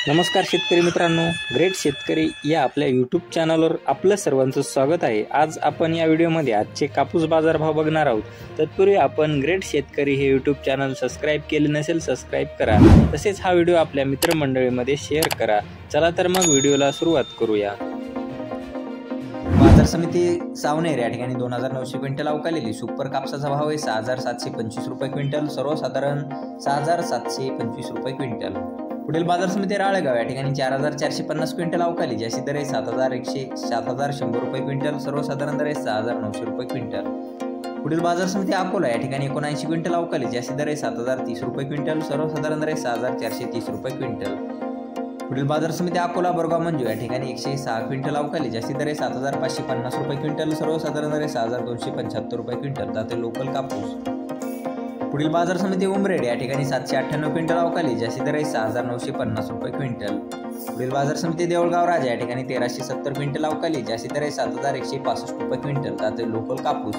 नमस्कार शेतकरी मित्रांनो, ग्रेट शेतकरी या आपल्या यूट्यूब चॅनलवर आपलं सर्वांचं स्वागत आहे। आज आपण या व्हिडिओमध्ये आजचे कापूस बाजारभाव बघणार आहोत। तत्पूर्वी आपण ग्रेट शेतकरी हे यूट्यूब चॅनल सबस्क्राइब केले नसेल सबस्क्राइब करा, तसेच हा व्हिडिओ आपल्या मित्रमंडळीमध्ये शेअर करा। चला तर मग व्हिडिओला सुरुवात करूया। बाजार समिती सावनेर या ठिकाणी 2900 क्विंटल अवकालेली सुपर कापसाचा भाव आहे 6725 रुपये क्विंटल, सर्वसाधारण 6725 रुपये क्विंटल। पुढील बाजार समिती राळेगाव या ठिकाणी 4450 क्विंटल अवकाली, ज्याची दर आहे 7100 रुपये क्विंटल, सर्वसाधारण दर आहे 6900 रुपये क्विंटल। पुढील बाजार समिती अकोला या ठिकाणी 79 क्विंटल अवकाली, ज्याची दर आहे 7030 रुपये क्विंटल, सर्वसाधारण दर आहे 6430 रुपये क्विंटल। पुढील बाजार समिती अकोला बोरगाव मंजू या ठिकाणी 106 क्विंटल अवकाली, ज्याची दर आहे 7550 रुपये क्विंटल, सर्वसाधारण दर आहे 6275 रुपये क्विंटल, जाते लोकल कापूस। पुढील बाजार समिती उमरेड या ठिकाणी 798 क्विंटल अवकाली, ज्याची दर आहे 6950 रुपये क्विंटल। पुढील बाजार समिती देऊळगाव राजा या ठिकाणी 1370 क्विंटल अवकाली, ज्याची दर आहे 7165 रुपये क्विंटल, जाते लोकल कापूस।